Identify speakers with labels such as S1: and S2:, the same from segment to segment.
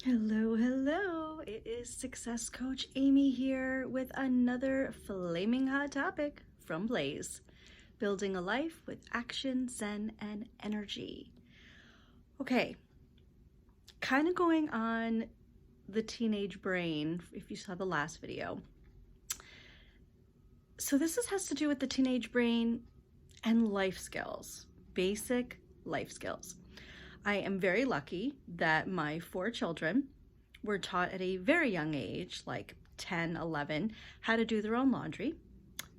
S1: Hello, hello. It is Success Coach Amy here with another flaming hot topic from Blaze, building a life with action, zen, and energy. Okay, kind of going on the teenage brain, if you saw the last video. So this has to do with the teenage brain and life skills, basic life skills. I am very lucky that my 4 children were taught at a very young age, like 10, 11, how to do their own laundry.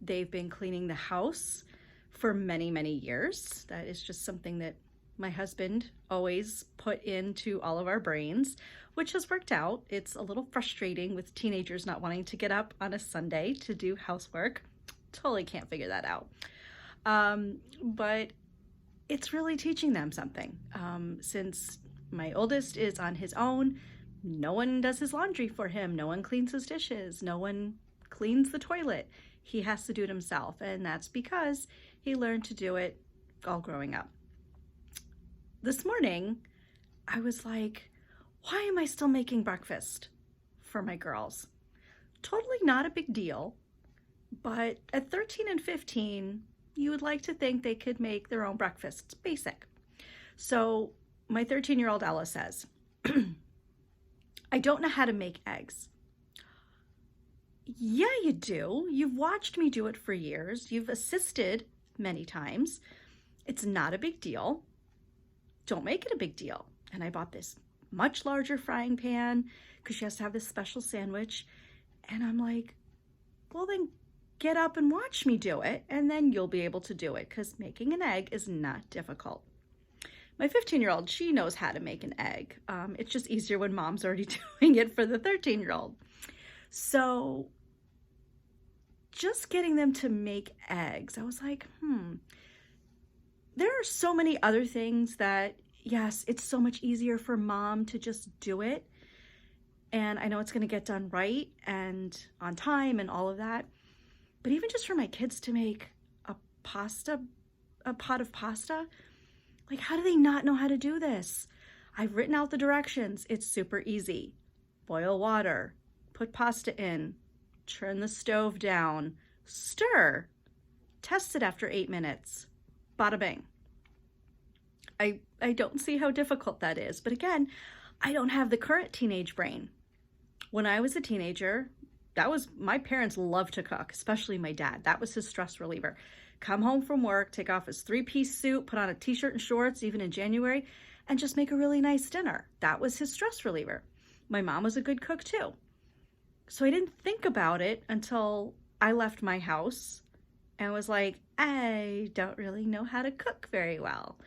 S1: They've been cleaning the house for many, many years. That is just something that my husband always put into all of our brains, which has worked out. It's a little frustrating with teenagers not wanting to get up on a Sunday to do housework. Totally can't figure that out. But it's really teaching them something. Since my oldest is on his own, no one does his laundry for him. No one cleans his dishes. No one cleans the toilet. He has to do it himself. And that's because he learned to do it all growing up. This morning, I was like, why am I still making breakfast for my girls? Totally not a big deal. But at 13 and 15, you would like to think they could make their own breakfast. It's basic. So my 13-year-old Ella says, I don't know how to make eggs. Yeah, you do. You've watched me do it for years. You've assisted many times. It's not a big deal. Don't make it a big deal. And I bought this much larger frying pan because she has to have this special sandwich. And I'm like, well, then get up and watch me do it, and then you'll be able to do it because making an egg is not difficult. My 15-year-old, she knows how to make an egg. It's just easier when mom's already doing it for the 13-year-old. So just getting them to make eggs, I was like, there are so many other things that, yes, it's so much easier for mom to just do it. And I know it's going to get done right and on time and all of that. But even just for my kids to make a pot of pasta, like, how do they not know how to do this? I've written out the directions. It's super easy. Boil water, put pasta in, turn the stove down, stir, test it after 8 minutes. Bada bing. I don't see how difficult that is. But again, I don't have the current teenage brain. When I was a teenager, my parents loved to cook, especially my dad. That was his stress reliever. Come home from work, take off his 3-piece suit, put on a t-shirt and shorts, even in January, and just make a really nice dinner. That was his stress reliever. My mom was a good cook too. So I didn't think about it until I left my house and was like, I don't really know how to cook very well.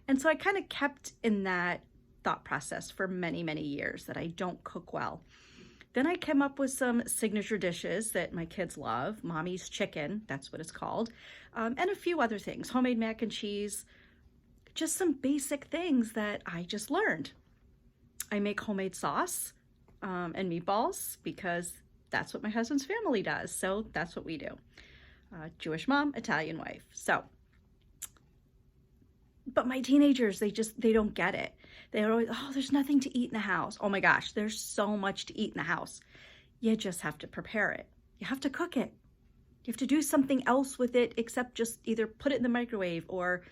S1: And so I kind of kept in that thought process for many, many years that I don't cook well. Then I came up with some signature dishes that my kids love. Mommy's chicken, that's what it's called. And a few other things, homemade mac and cheese, just some basic things that I just learned. I make homemade sauce and meatballs because that's what my husband's family does. So that's what we do. Jewish mom, Italian wife. So, but my teenagers, they don't get it. They're always, oh, there's nothing to eat in the house. Oh my gosh, there's so much to eat in the house. You just have to prepare it. You have to cook it. You have to do something else with it except just either put it in the microwave or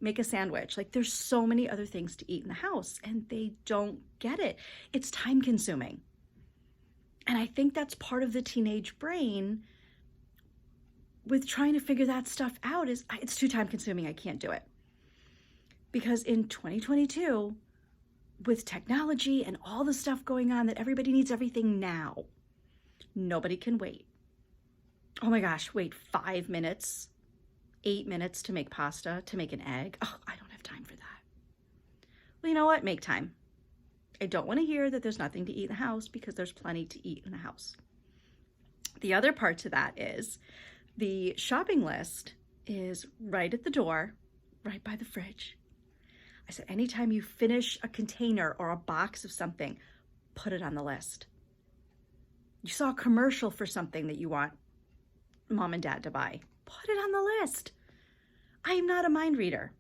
S1: make a sandwich. Like, there's so many other things to eat in the house and they don't get it. It's time consuming. And I think that's part of the teenage brain with trying to figure that stuff out is it's too time consuming. I can't do it. Because in 2022, with technology and all the stuff going on that everybody needs everything now, nobody can wait. Oh my gosh, wait 5 minutes, 8 minutes to make pasta, to make an egg. Oh, I don't have time for that. Well, you know what? Make time. I don't want to hear that there's nothing to eat in the house because there's plenty to eat in the house. The other part to that is the shopping list is right at the door, right by the fridge. I said, anytime you finish a container or a box of something, put it on the list. You saw a commercial for something that you want mom and dad to buy, put it on the list. I am not a mind reader.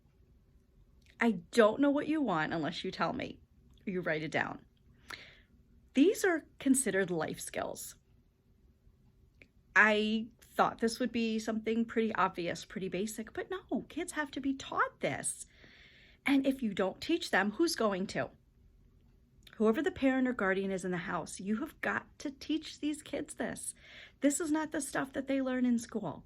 S1: I don't know what you want unless you tell me or you write it down. These are considered life skills. I thought this would be something pretty obvious, pretty basic, but no, kids have to be taught this. And if you don't teach them, who's going to? Whoever the parent or guardian is in the house, you have got to teach these kids this. This is not the stuff that they learn in school.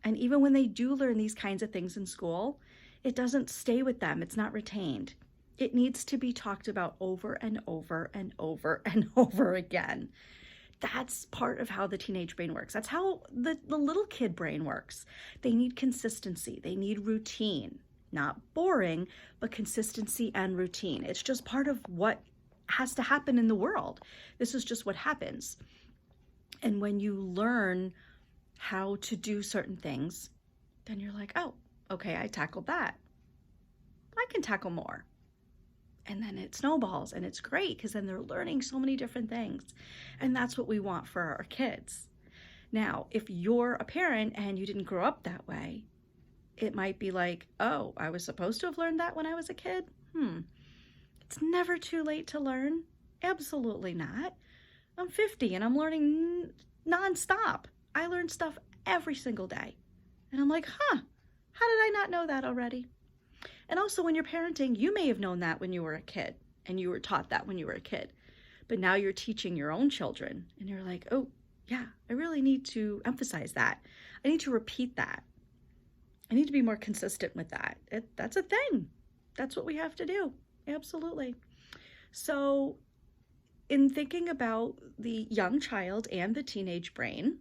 S1: And even when they do learn these kinds of things in school, it doesn't stay with them. It's not retained. It needs to be talked about over and over and over and over again. That's part of how the teenage brain works. That's how the little kid brain works. They need consistency. They need routine. Not boring, but consistency and routine. It's just part of what has to happen in the world. This is just what happens. And when you learn how to do certain things, then you're like, oh, okay, I tackled that. I can tackle more. And then it snowballs, and it's great because then they're learning so many different things. And that's what we want for our kids. Now, if you're a parent and you didn't grow up that way, it might be like, oh, I was supposed to have learned that when I was a kid? It's never too late to learn. Absolutely not. I'm 50 and I'm learning nonstop. I learn stuff every single day. And I'm like, how did I not know that already? And also when you're parenting, you may have known that when you were a kid and you were taught that when you were a kid. But now you're teaching your own children and you're like, oh, yeah, I really need to emphasize that. I need to repeat that. I need to be more consistent with that. That's a thing. That's what we have to do. Absolutely. So in thinking about the young child and the teenage brain,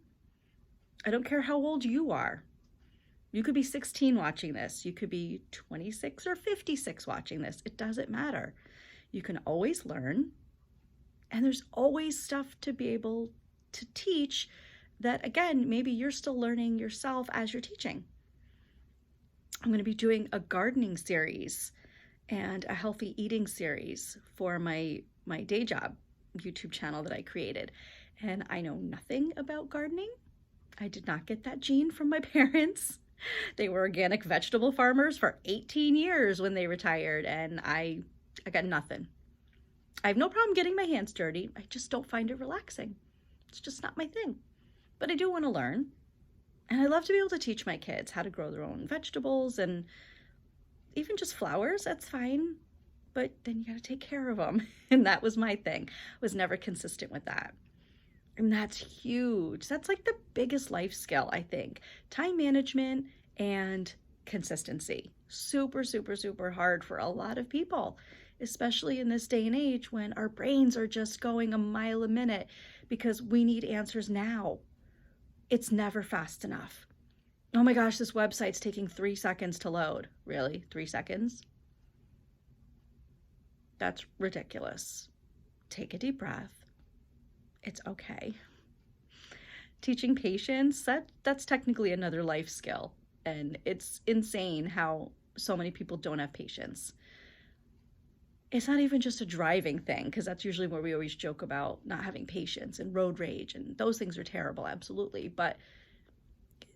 S1: I don't care how old you are. You could be 16 watching this. You could be 26 or 56 watching this. It doesn't matter. You can always learn. And there's always stuff to be able to teach that, again, maybe you're still learning yourself as you're teaching. I'm going to be doing a gardening series and a healthy eating series for my day job YouTube channel that I created. And I know nothing about gardening. I did not get that gene from my parents. They were organic vegetable farmers for 18 years when they retired, and I got nothing. I have no problem getting my hands dirty. I just don't find it relaxing. It's just not my thing. But I do want to learn. And I love to be able to teach my kids how to grow their own vegetables and even just flowers, that's fine. But then you got to take care of them. And that was my thing. I was never consistent with that. And that's huge. That's like the biggest life skill, I think. Time management and consistency. Super, super, super hard for a lot of people, especially in this day and age when our brains are just going a mile a minute because we need answers now. It's never fast enough. Oh my gosh, this website's taking 3 seconds to load. Really? 3 seconds? That's ridiculous. Take a deep breath. It's okay. Teaching patience, that's technically another life skill. And it's insane how so many people don't have patience. It's not even just a driving thing, because that's usually where we always joke about not having patience and road rage, and those things are terrible, absolutely. But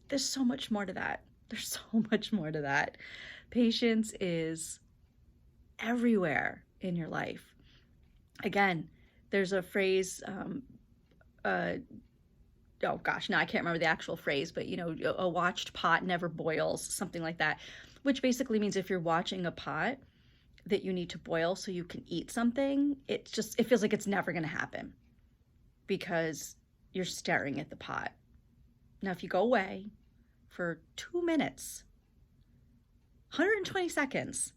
S1: there's so much more to that. There's so much more to that. Patience is everywhere in your life. Again, there's a phrase, oh gosh, now I can't remember the actual phrase, but a watched pot never boils, something like that, which basically means if you're watching a pot that you need to boil so you can eat something, it feels like it's never going to happen because you're staring at the pot. Now, if you go away for 2 minutes, 120 seconds,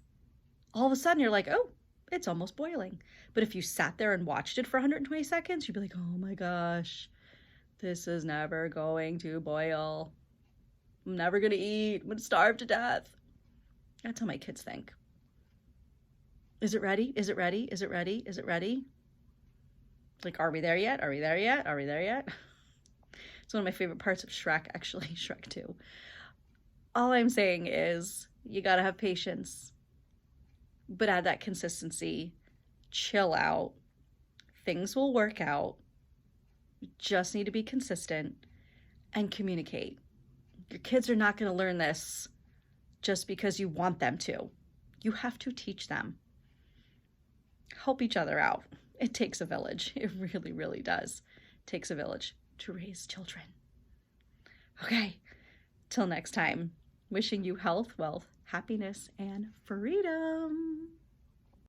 S1: all of a sudden you're like, oh, it's almost boiling. But if you sat there and watched it for 120 seconds, you'd be like, oh my gosh, this is never going to boil. I'm never going to eat. I'm going to starve to death. That's how my kids think. Is it ready? Is it ready? Is it ready? Is it ready? Like, are we there yet? Are we there yet? Are we there yet? It's one of my favorite parts of Shrek, actually, Shrek 2. All I'm saying is you got to have patience, but add that consistency. Chill out. Things will work out. You just need to be consistent and communicate. Your kids are not going to learn this just because you want them to. You have to teach them. Help each other out. It takes a village. It really, really does. It takes a village to raise children. Okay, till next time, wishing you health, wealth, happiness, and freedom.